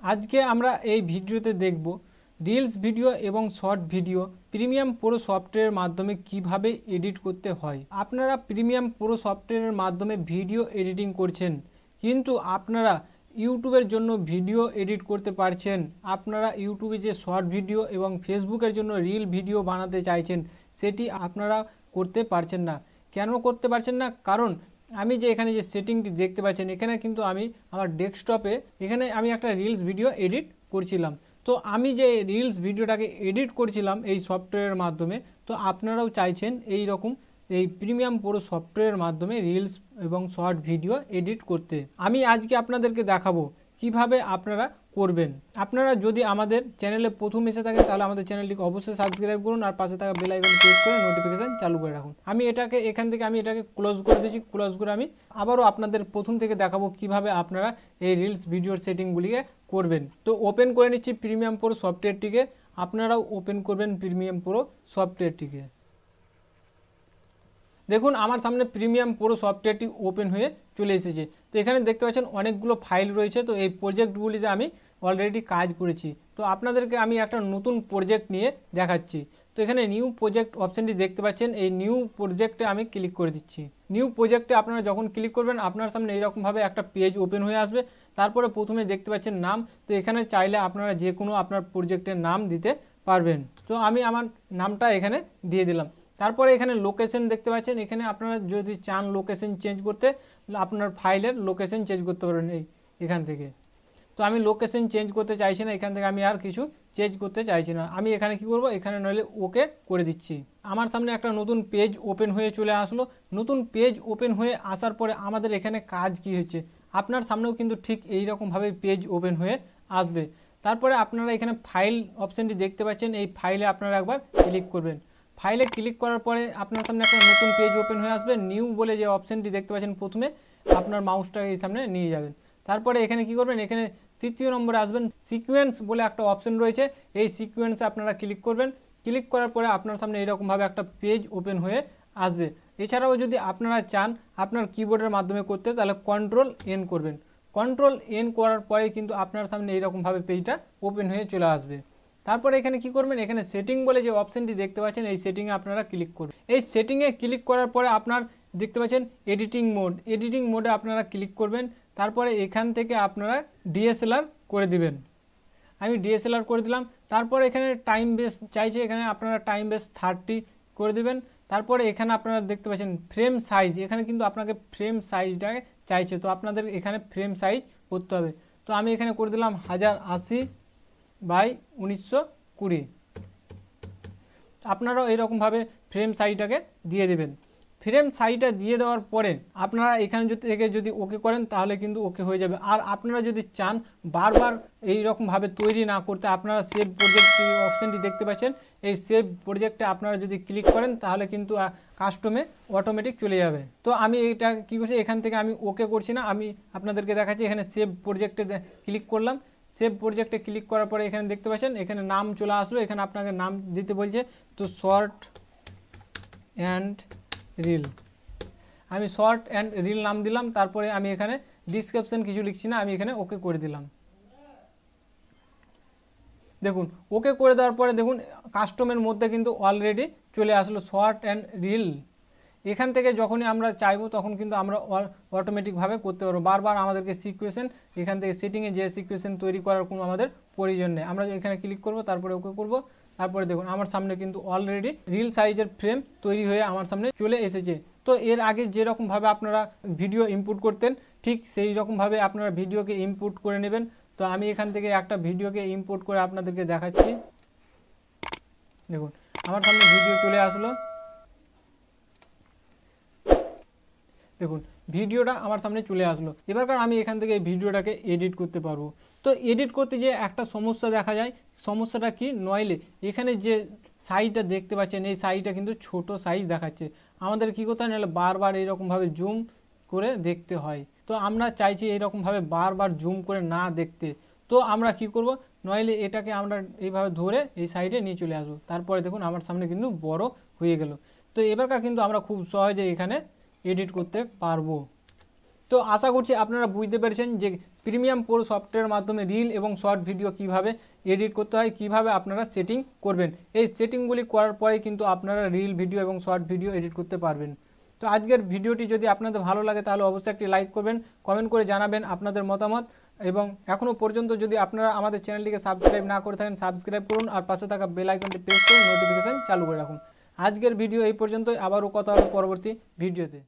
আজকে আমরা এই ভিডিওতে দেখব রিলস ভিডিও এবং শর্ট ভিডিও প্রিমিয়াম প্রো সফটওয়্যারের মাধ্যমে কিভাবে এডিট করতে হয়। আপনারা প্রিমিয়াম প্রো সফটওয়্যারের মাধ্যমে ভিডিও এডিটিং করছেন, কিন্তু আপনারা ইউটিউবের জন্য ভিডিও এডিট করতে পারছেন। আপনারা ইউটিউবে যে শর্ট ভিডিও এবং ফেসবুকের জন্য রিল ভিডিও বানাতে চাইছেন, সেটি আপনারা করতে পারছেন না। কেন করতে পারছেন না? কারণ আমি যে এখানে যে সেটিংটি দেখতে পাচ্ছেন, এখানে কিন্তু আমি আমার ডেস্কটপে এখানে আমি একটা রিলস ভিডিও এডিট করছিলাম। তো আমি যে রিলস ভিডিওটাকে এডিট করছিলাম এই সফটওয়্যারের মাধ্যমে, তো আপনারাও চাইছেন এই রকম এই প্রিমিয়াম প্রো সফটওয়্যারের মাধ্যমে রিলস এবং শর্ট ভিডিও এডিট করতে। আমি আজকে আপনাদেরকে দেখাবো কিভাবে আপনারা করবেন। আপনারা যদি আমাদের চ্যানেলে প্রথম এসে থাকেন, তাহলে আমাদের চ্যানেলটিকে অবশ্যই সাবস্ক্রাইব করুন আর পাশে থাকা বেল আইকন প্রেস করে নোটিফিকেশান চালু করে রাখুন। আমি এখান থেকে এটাকে ক্লোজ করে দিয়েছি। ক্লোজ করে আমি আবারও আপনাদের প্রথম থেকে দেখাবো কিভাবে আপনারা এই রিলস ভিডিওর সেটিংগুলিকে করবেন। তো ওপেন করে নিচ্ছি প্রিমিয়াম প্রো সফটওয়্যারটিকে। আপনারাও ওপেন করবেন প্রিমিয়াম প্রো সফটওয়্যারটিকে। দেখুন আমার সামনে প্রিমিয়াম প্রো সফটওয়্যারটি ওপেন হয়ে চলে এসেছে। তো এখানে দেখতে পাচ্ছেন অনেকগুলো ফাইল রয়েছে। তো এই প্রজেক্টগুলিতে আমি অলরেডি কাজ করেছি। তো আপনাদেরকে আমি একটা নতুন প্রজেক্ট নিয়ে দেখাচ্ছি। তো এখানে নিউ প্রজেক্ট অপশানটি দেখতে পাচ্ছেন, এই নিউ প্রজেক্টে আমি ক্লিক করে দিচ্ছি। নিউ প্রজেক্টে আপনারা যখন ক্লিক করবেন, আপনার সামনে এইরকমভাবে একটা পেজ ওপেন হয়ে আসবে। তারপরে প্রথমে দেখতে পাচ্ছেন নাম। তো এখানে চাইলে আপনারা যে কোনো আপনার প্রজেক্টের নাম দিতে পারবেন। তো আমি আমার নামটা এখানে দিয়ে দিলাম। তারপরে এখানে লোকেশন দেখতে পাচ্ছেন, এখানে আপনারা যদি চান লোকেশন চেঞ্জ করতে, আপনার ফাইলের লোকেশন চেঞ্জ করতে পারবেন এখান থেকে। তো আমি লোকেশন চেঞ্জ করতে চাইছি না, এখান থেকে আমি আর কিছু চেঞ্জ করতে চাইছি না। আমি এখানে কি করব, এখানে নইলে ওকে করে দিচ্ছি। আমার সামনে একটা নতুন পেজ ওপেন হয়ে চলে আসলো। নতুন পেজ ওপেন হয়ে আসার পরে আমাদের এখানে কাজ কি হচ্ছে, আপনার সামনেও কিন্তু ঠিক এইরকমভাবে পেজ ওপেন হয়ে আসবে। তারপরে আপনারা এখানে ফাইল অপশানটি দেখতে পাচ্ছেন, এই ফাইলে আপনারা একবার ক্লিক করবেন। ফাইলে ক্লিক করার পরে আপনার সামনে একটা নতুন পেজ ওপেন হয়ে আসবে। নিউ বলে যে অপশানটি দেখতে পাচ্ছেন, প্রথমে আপনার মাউসটা এই সামনে নিয়ে যাবেন। তারপরে এখানে কি করবেন, এখানে তৃতীয় নম্বরে আসবেন, সিকোয়েন্স বলে একটা অপশান রয়েছে। এই সিকোয়েন্সে আপনারা ক্লিক করবেন। ক্লিক করার পরে আপনার সামনে এরকমভাবে একটা পেজ ওপেন হয়ে আসবে। এছাড়াও যদি আপনারা চান আপনার কিবোর্ডের মাধ্যমে করতে, তাহলে কন্ট্রোল এন করবেন। কন্ট্রোল এন করার পরে কিন্তু আপনার সামনে এইরকমভাবে পেজটা ওপেন হয়ে চলে আসবে। তারপরে এখানে কি করবেন, এখানে সেটিং বলে যে অপশানটি দেখতে পাচ্ছেন, এই সেটিংয়ে আপনারা ক্লিক করবেন। এই সেটিংয়ে ক্লিক করার পরে আপনার দেখতে পাচ্ছেন এডিটিং মোড। এডিটিং মোডে আপনারা ক্লিক করবেন। তারপরে এখান থেকে আপনারা ডিএসএলআর করে দিবেন। আমি ডিএসএলআর করে দিলাম। তারপরে এখানে টাইম বেস চাইছে, এখানে আপনারা টাইম বেস 30 করে দিবেন। তারপরে এখানে আপনারা দেখতে পাচ্ছেন ফ্রেম সাইজ, এখানে কিন্তু আপনাকে ফ্রেম সাইজটাকে চাইছে। তো আপনাদের এখানে ফ্রেম সাইজ করতে হবে। তো আমি এখানে করে দিলাম 1080x1920। আপনারাও এইরকমভাবে ফ্রেম সাইজটাকে দিয়ে দেবেন। ফ্রেম সাইজটা দিয়ে দেওয়ার পরে আপনারা এখানে যদি ওকে করেন, তাহলে কিন্তু ওকে হয়ে যাবে। আর আপনারা যদি চান বারবার এইরকমভাবে তৈরি না করতে, আপনারা সেভ প্রজেক্ট অপশানটি দেখতে পাচ্ছেন, এই সেভ প্রজেক্টে আপনারা যদি ক্লিক করেন, তাহলে কিন্তু কাস্টমে অটোমেটিক চলে যাবে। তো আমি এটা কী করছি, এখান থেকে আমি ওকে করছি না, আমি আপনাদেরকে দেখাচ্ছি। এখানে সেভ প্রজেক্টে ক্লিক করলাম। সেভ প্রজেক্টে ক্লিক করার পরে এখানে দেখতে পাচ্ছেন এখানে নাম চলে আসলো। এখানে আপনাকে নাম দিতে বলছে, তো শর্ট অ্যান্ড রিল, আমি শর্ট অ্যান্ড রিল নাম দিলাম। তারপরে আমি এখানে ডিসক্রিপশন কিছু লিখছি না, আমি এখানে ওকে করে দিলাম। দেখুন ওকে করে দেওয়ার পরে দেখুন কাস্টমের মধ্যে কিন্তু অলরেডি চলে আসলো শর্ট অ্যান্ড রিল। এখান থেকে যখনই আমরা চাইবো তখন কিন্তু আমরা অটোমেটিকভাবে করতে পারবো। বারবার আমাদেরকে সিকুয়েশন এখান থেকে সেটিংয়ে যে সিকুয়েশন তৈরি করার কোনো আমাদের প্রয়োজন নেই। আমরা এখানে ক্লিক করব, তারপরে ওকে করব। তারপরে দেখুন আমার সামনে কিন্তু অলরেডি রিল সাইজের ফ্রেম তৈরি হয়ে আমার সামনে চলে এসেছে। তো এর আগে যেরকমভাবে আপনারা ভিডিও ইনপুট করতেন, ঠিক সেই রকমভাবে আপনারা ভিডিওকে ইনপুট করে নেবেন। তো আমি এখান থেকে একটা ভিডিওকে ইম্পোর্ট করে আপনাদেরকে দেখাচ্ছি। দেখুন আমার সামনে ভিডিও চলে আসলো। দেখুন ভিডিওটা আমার সামনে চলে আসলো। এবার আমি এখান থেকে এই ভিডিওটাকে এডিট করতে পারবো। তো এডিট করতে গিয়ে একটা সমস্যা দেখা যায়। সমস্যাটা কি, নইলে এখানে যে সাইজটা দেখতে পাচ্ছেন, এই সাইজটা কিন্তু ছোট সাইজ দেখাচ্ছে। আমাদের কী করতে হয়, নাহলে বারবার এইরকমভাবে জুম করে দেখতে হয়। তো আমরা চাইছি এইরকমভাবে বারবার জুম করে না দেখতে। তো আমরা কি করব, নইলে এটাকে আমরা এইভাবে ধরে এই সাইডে নিয়ে চলে আসবো। তারপরে দেখুন আমার সামনে কিন্তু বড় হয়ে গেল। তো এবারকার কিন্তু আমরা খুব সহজে এখানে এডিট করতে পারবো। তো আশা করছি আপনারা বুঝতে পেরেছেন যে প্রিমিয়াম প্রো সফটওয়্যারের মাধ্যমে রিল এবং শর্ট ভিডিও কিভাবে এডিট করতে হয়, কিভাবে আপনারা সেটিং করবেন। এই সেটিংগুলি করার পরে কিন্তু আপনারা রিল ভিডিও এবং শর্ট ভিডিও এডিট করতে পারবেন। তো আজকের ভিডিওটি যদি আপনাদের ভালো লাগে তাহলে অবশ্যই একটি লাইক করবেন, কমেন্ট করে জানাবেন আপনাদের মতামত, এবং এখনও পর্যন্ত যদি আপনারা আমাদের চ্যানেলটিকে সাবস্ক্রাইব না করে থাকেন সাবস্ক্রাইব করুন আর পাশে থাকা বেল আইকনটি প্রেস করে নোটিফিকেশান চালু করে রাখুন। আজকের ভিডিও এই পর্যন্তই, আবারও কথা হবে পরবর্তী ভিডিওতে।